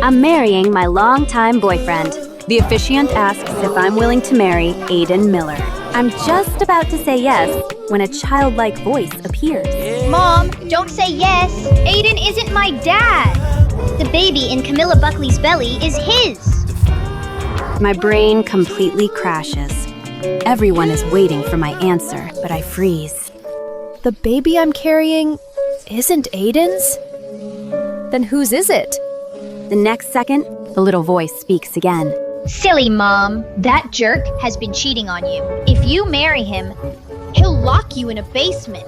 I'm marrying my longtime boyfriend. The officiant asks if I'm willing to marry Aiden Miller. I'm just about to say yes when a childlike voice appears. Mom, don't say yes. Aiden isn't my dad. The baby in Camilla Buckley's belly is his. My brain completely crashes. Everyone is waiting for my answer, but I freeze. The baby I'm carrying isn't Aiden's? Then whose is it? The next second, the little voice speaks again. Silly Mom, that jerk has been cheating on you. If you marry him, he'll lock you in a basement.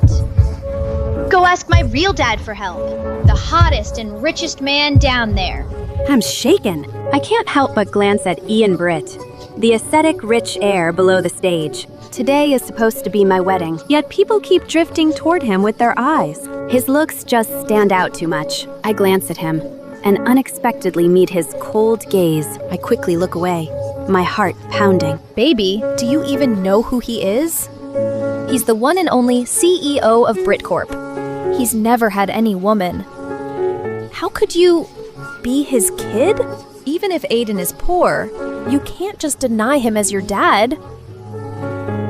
Go ask my real dad for help. The hottest and richest man down there. I'm shaken. I can't help but glance at Ian Britt, the aesthetic rich heir below the stage. Today is supposed to be my wedding, yet people keep drifting toward him with their eyes. His looks just stand out too much. I glance at him and unexpectedly meet his cold gaze. I quickly look away, my heart pounding. Baby, do you even know who he is? He's the one and only CEO of Britcorp. He's never had any woman. How could you be his kid? Even if Aiden is poor, you can't just deny him as your dad.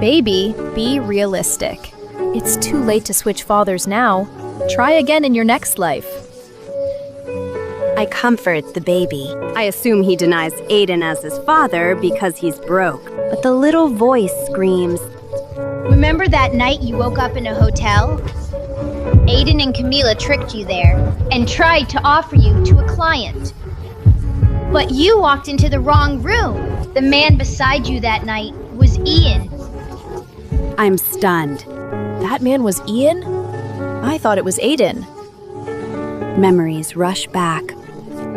Baby, be realistic. It's too late to switch fathers now. Try again in your next life. I comfort the baby. I assume he denies Aiden as his father because he's broke. But the little voice screams, Remember that night you woke up in a hotel? Aiden and Camila tricked you there and tried to offer you to a client. But you walked into the wrong room. The man beside you that night was Ian. I'm stunned. That man was Ian? I thought it was Aiden. Memories rush back.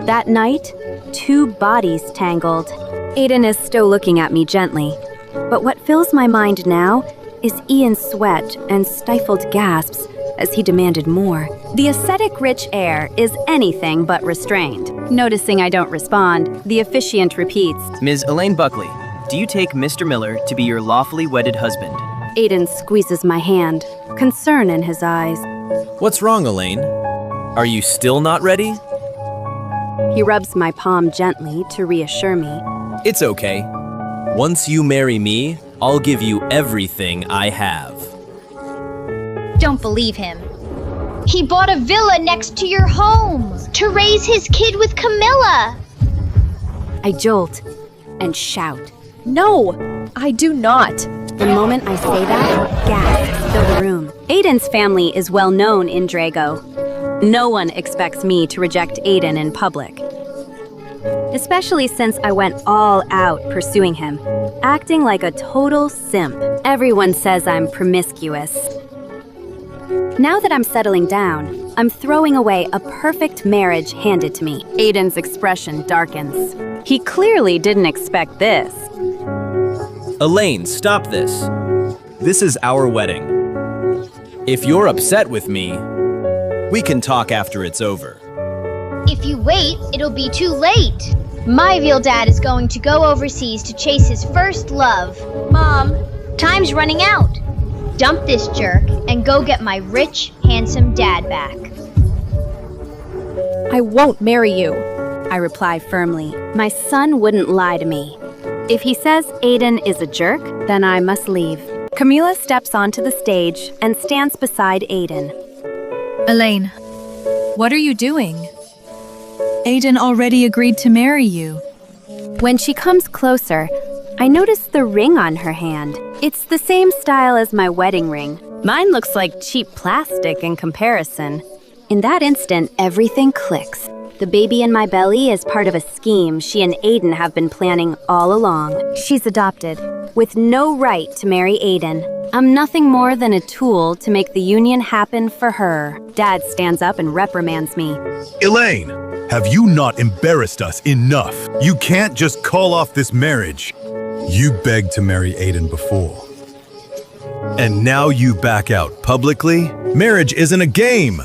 That night, 2 bodies tangled. Aiden is still looking at me gently. But what fills my mind now is Ian's sweat and stifled gasps as he demanded more. The aesthetic rich heir is anything but restrained. Noticing I don't respond, the officiant repeats, Ms. Elaine Buckley, do you take Mr. Miller to be your lawfully wedded husband? Aiden squeezes my hand, concern in his eyes. What's wrong, Elaine? Are you still not ready? He rubs my palm gently to reassure me. It's okay. Once you marry me, I'll give you everything I have. Don't believe him. He bought a villa next to your home to raise his kid with Camilla. I jolt and shout. No, I do not. The moment I say that, gasps fill the room. Aiden's family is well known in Drago. No one expects me to reject Aiden in public. Especially since I went all out pursuing him, acting like a total simp. Everyone says I'm promiscuous. Now that I'm settling down, I'm throwing away a perfect marriage handed to me. Aiden's expression darkens. He clearly didn't expect this. Elaine, stop this. This is our wedding. If you're upset with me, we can talk after it's over. If you wait, it'll be too late. My real dad is going to go overseas to chase his first love. Mom, time's running out. Dump this jerk and go get my rich, handsome dad back. I won't marry you. I reply firmly. My son wouldn't lie to me. If he says Aiden is a jerk, then I must leave. Camila steps onto the stage and stands beside Aiden. Elaine, what are you doing? Aiden already agreed to marry you. When she comes closer, I notice the ring on her hand. It's the same style as my wedding ring. Mine looks like cheap plastic in comparison. In that instant, everything clicks. The baby in my belly is part of a scheme she and Aiden have been planning all along. She's adopted, with no right to marry Aiden. I'm nothing more than a tool to make the union happen for her. Dad stands up and reprimands me. Elaine, have you not embarrassed us enough? You can't just call off this marriage. You begged to marry Aiden before. And now you back out publicly? Marriage isn't a game.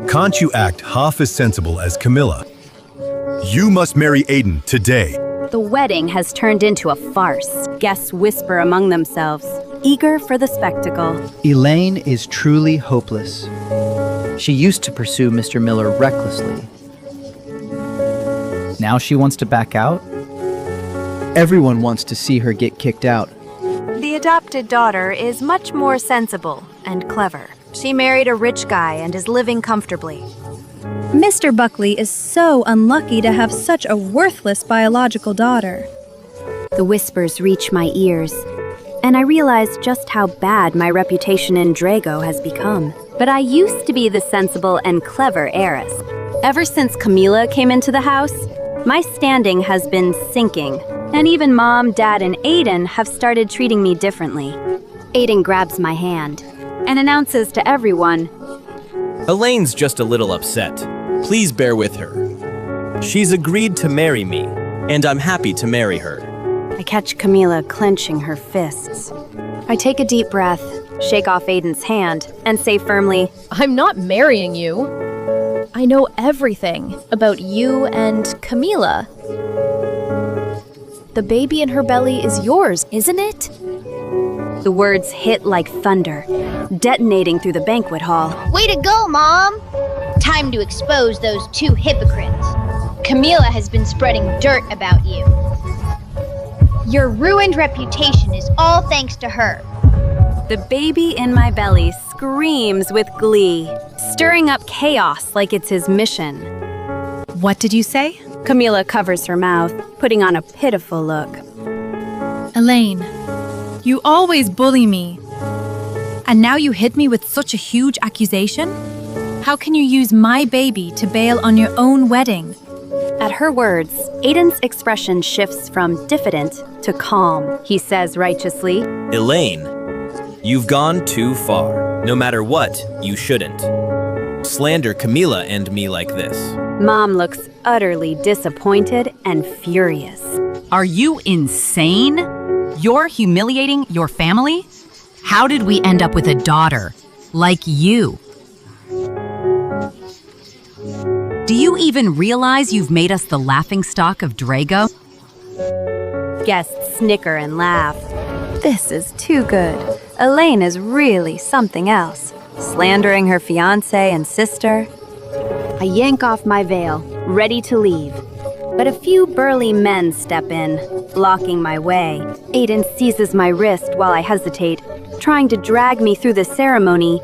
Can't you act half as sensible as Camilla? You must marry Aiden today. The wedding has turned into a farce. Guests whisper among themselves, eager for the spectacle. Elaine is truly hopeless. She used to pursue Mr. Miller recklessly. Now she wants to back out? Everyone wants to see her get kicked out. The adopted daughter is much more sensible and clever. She married a rich guy and is living comfortably. Mr. Buckley is so unlucky to have such a worthless biological daughter. The whispers reach my ears, and I realize just how bad my reputation in Drago has become. But I used to be the sensible and clever heiress. Ever since Camila came into the house, my standing has been sinking, and even Mom, Dad, and Aiden have started treating me differently. Aiden grabs my hand and announces to everyone, Elaine's just a little upset. Please bear with her. She's agreed to marry me, and I'm happy to marry her. I catch Camila clenching her fists. I take a deep breath, shake off Aiden's hand, and say firmly, I'm not marrying you. I know everything about you and Camila. The baby in her belly is yours, isn't it? The words hit like thunder, detonating through the banquet hall. Way to go, Mom! Time to expose those two hypocrites. Camila has been spreading dirt about you. Your ruined reputation is all thanks to her. The baby in my belly screams with glee, stirring up chaos like it's his mission. What did you say? Camila covers her mouth, putting on a pitiful look. Elaine, you always bully me. And now you hit me with such a huge accusation? How can you use my baby to bail on your own wedding? At her words, Aiden's expression shifts from diffident to calm. He says righteously, Elaine, you've gone too far. No matter what, you shouldn't slander Camila and me like this. Mom looks utterly disappointed and furious. Are you insane? You're humiliating your family? How did we end up with a daughter like you? Do you even realize you've made us the laughingstock of Drago? Guests snicker and laugh. This is too good. Elaine is really something else. Slandering her fiancé and sister. I yank off my veil, ready to leave. But a few burly men step in, blocking my way. Aiden seizes my wrist while I hesitate, trying to drag me through the ceremony.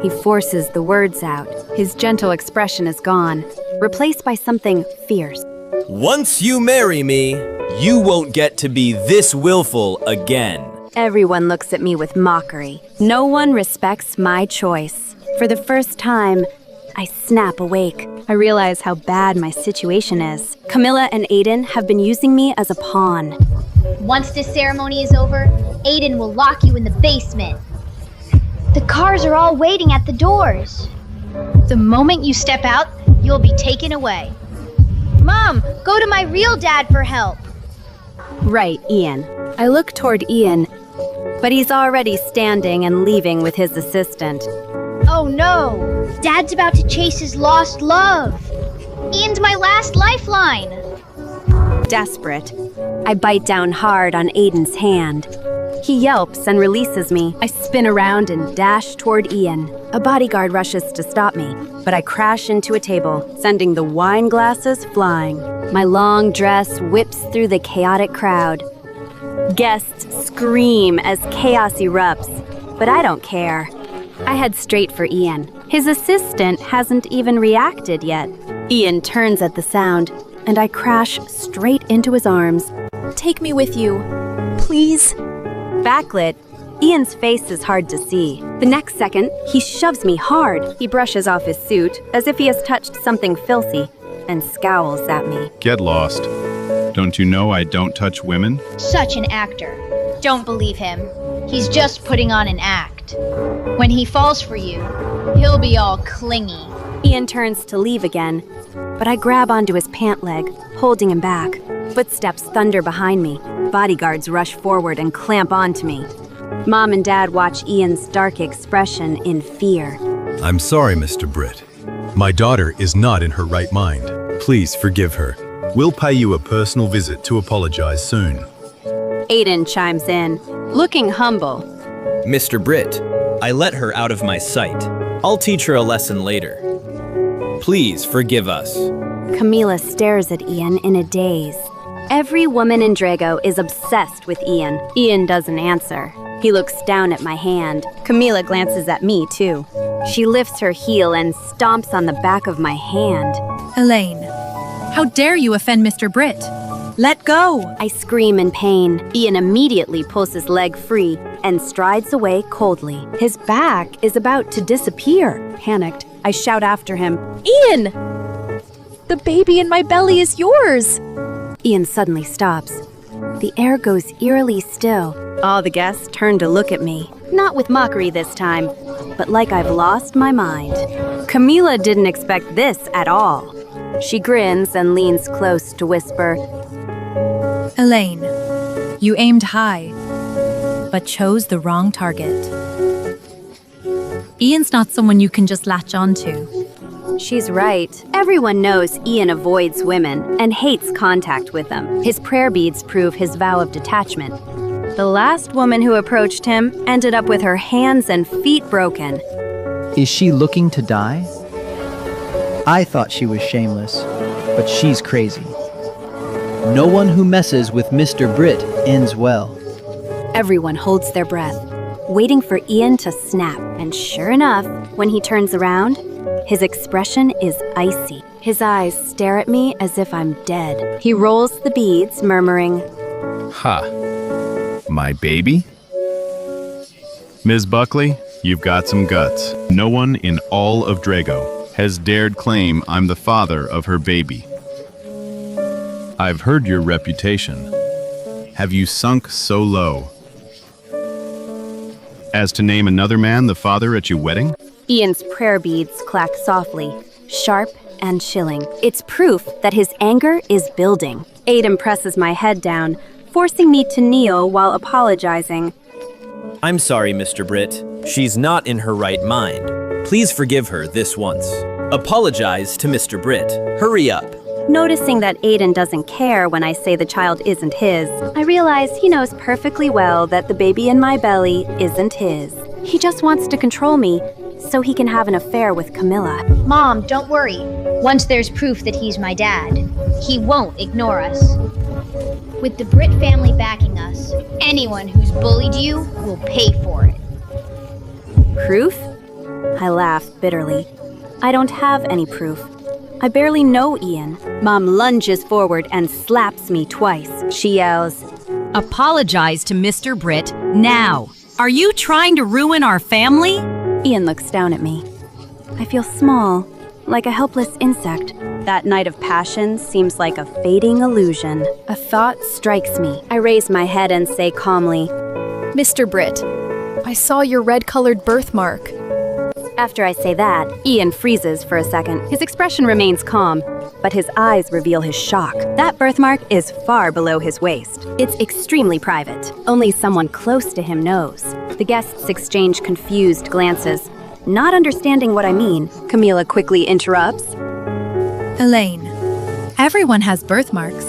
He forces the words out. His gentle expression is gone, replaced by something fierce. Once you marry me, you won't get to be this willful again. Everyone looks at me with mockery. No one respects my choice. For the first time, I snap awake. I realize how bad my situation is. Camila and Aiden have been using me as a pawn. Once this ceremony is over, Aiden will lock you in the basement. The cars are all waiting at the doors. The moment you step out, you'll be taken away. Mom, go to my real dad for help. Right, Ian. I look toward Ian, but he's already standing and leaving with his assistant. Oh no! Dad's about to chase his lost love. Ian's my last lifeline. Desperate, I bite down hard on Aiden's hand. He yelps and releases me. I spin around and dash toward Ian. A bodyguard rushes to stop me, but I crash into a table, sending the wine glasses flying. My long dress whips through the chaotic crowd. Guests scream as chaos erupts, but I don't care. I head straight for Ian. His assistant hasn't even reacted yet. Ian turns at the sound, and I crash straight into his arms. Take me with you, please. Backlit, Ian's face is hard to see. The next second, he shoves me hard. He brushes off his suit as if he has touched something filthy and scowls at me. Get lost. Don't you know I don't touch women? Such an actor. Don't believe him. He's just putting on an act. When he falls for you, he'll be all clingy. Ian turns to leave again, but I grab onto his pant leg, holding him back. Footsteps thunder behind me. Bodyguards rush forward and clamp onto me. Mom and Dad watch Ian's dark expression in fear. I'm sorry, Mr. Britt. My daughter is not in her right mind. Please forgive her. We'll pay you a personal visit to apologize soon. Aiden chimes in, looking humble. Mr. Britt, I let her out of my sight. I'll teach her a lesson later. Please forgive us. Camila stares at Ian in a daze. Every woman in Drago is obsessed with Ian. Ian doesn't answer. He looks down at my hand. Camila glances at me, too. She lifts her heel and stomps on the back of my hand. Elaine, how dare you offend Mr. Britt? Let go! I scream in pain. Ian immediately pulls his leg free and strides away coldly. His back is about to disappear. Panicked, I shout after him, Ian! The baby in my belly is yours! Ian suddenly stops. The air goes eerily still. All the guests turn to look at me. Not with mockery this time, but like I've lost my mind. Camila didn't expect this at all. She grins and leans close to whisper, Elaine, you aimed high, but chose the wrong target. Ian's not someone you can just latch onto. She's right. Everyone knows Ian avoids women and hates contact with them. His prayer beads prove his vow of detachment. The last woman who approached him ended up with her hands and feet broken. Is she looking to die? I thought she was shameless, but she's crazy. No one who messes with Mr. Britt ends well. Everyone holds their breath, waiting for Ian to snap. And sure enough, when he turns around, his expression is icy. His eyes stare at me as if I'm dead. He rolls the beads, murmuring, Ha. My baby? Ms. Buckley, you've got some guts. No one in all of Drago has dared claim I'm the father of her baby. I've heard your reputation. Have you sunk so low as to name another man the father at your wedding? Ian's prayer beads clack softly, sharp and chilling. It's proof that his anger is building. Aiden presses my head down, forcing me to kneel while apologizing. I'm sorry, Mr. Britt. She's not in her right mind. Please forgive her this once. Apologize to Mr. Britt. Hurry up. Noticing that Aiden doesn't care when I say the child isn't his, I realize he knows perfectly well that the baby in my belly isn't his. He just wants to control me so he can have an affair with Camila. Mom, don't worry. Once there's proof that he's my dad, he won't ignore us. With the Britt family backing us, anyone who's bullied you will pay for it. Proof? I laugh bitterly. I don't have any proof. I barely know Ian. Mom lunges forward and slaps me twice. She yells, Apologize to Mr. Britt now. Are you trying to ruin our family? Ian looks down at me. I feel small, like a helpless insect. That night of passion seems like a fading illusion. A thought strikes me. I raise my head and say calmly, Mr. Britt, I saw your red-colored birthmark. After I say that, Ian freezes for a second. His expression remains calm, but his eyes reveal his shock. That birthmark is far below his waist. It's extremely private. Only someone close to him knows. The guests exchange confused glances. Not understanding what I mean, Camila quickly interrupts. Elaine, everyone has birthmarks.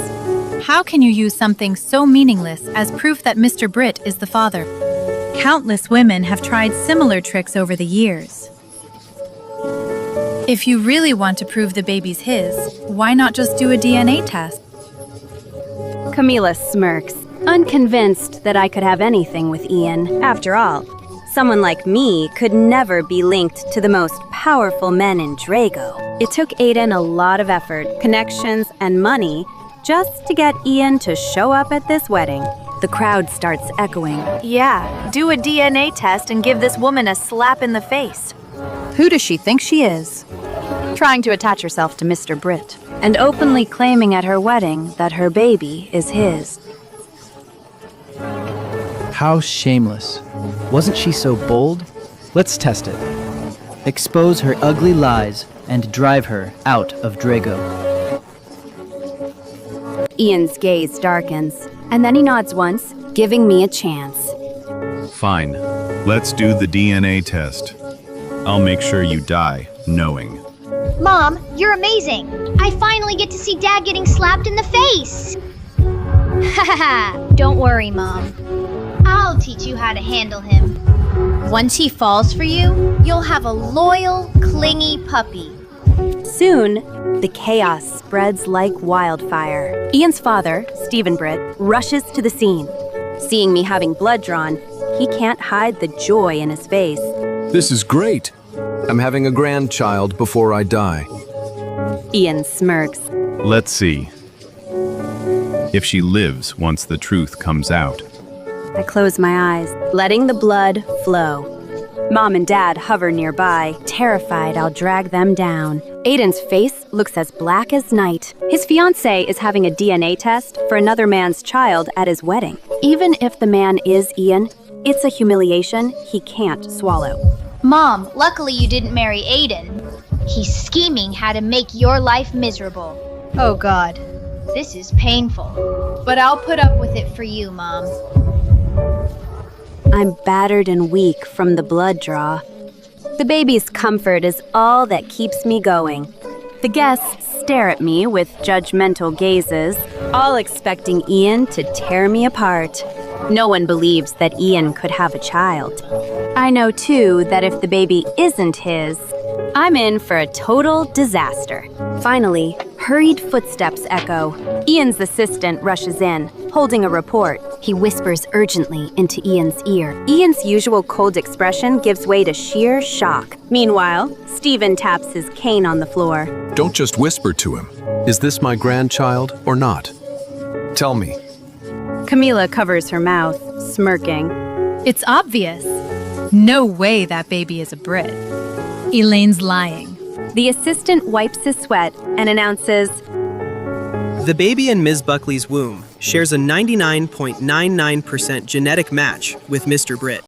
How can you use something so meaningless as proof that Mr. Britt is the father? Countless women have tried similar tricks over the years. If you really want to prove the baby's his, why not just do a DNA test? Camila smirks, unconvinced that I could have anything with Ian. After all, someone like me could never be linked to the most powerful men in Drago. It took Aiden a lot of effort, connections, and money just to get Ian to show up at this wedding. The crowd starts echoing. Yeah, do a DNA test and give this woman a slap in the face. Who does she think she is? Trying to attach herself to Mr. Britt, and openly claiming at her wedding that her baby is his. How shameless. Wasn't she so bold? Let's test it. Expose her ugly lies and drive her out of Drago. Ian's gaze darkens, and then he nods once, giving me a chance. Fine. Let's do the DNA test. I'll make sure you die knowing. Mom, you're amazing. I finally get to see Dad getting slapped in the face. Haha, don't worry, Mom. I'll teach you how to handle him. Once he falls for you, you'll have a loyal, clingy puppy. Soon, the chaos spreads like wildfire. Ian's father, Stephen Britt, rushes to the scene. Seeing me having blood drawn, he can't hide the joy in his face. This is great. I'm having a grandchild before I die. Ian smirks. Let's see if she lives once the truth comes out. I close my eyes, letting the blood flow. Mom and Dad hover nearby, terrified I'll drag them down. Aiden's face looks as black as night. His fiancée is having a DNA test for another man's child at his wedding. Even if the man is Ian, it's a humiliation he can't swallow. Mom, luckily you didn't marry Aiden. He's scheming how to make your life miserable. Oh God, this is painful. But I'll put up with it for you, Mom. I'm battered and weak from the blood draw. The baby's comfort is all that keeps me going. The guests stare at me with judgmental gazes, all expecting Ian to tear me apart. No one believes that Ian could have a child. I know, too, that if the baby isn't his, I'm in for a total disaster. Finally, hurried footsteps echo. Ian's assistant rushes in, holding a report. He whispers urgently into Ian's ear. Ian's usual cold expression gives way to sheer shock. Meanwhile, Stephen taps his cane on the floor. Don't just whisper to him. Is this my grandchild or not? Tell me. Camila covers her mouth, smirking. It's obvious. No way that baby is a Brit. Elaine's lying. The assistant wipes his sweat and announces, The baby in Ms. Buckley's womb shares a 99.99% genetic match with Mr. Britt.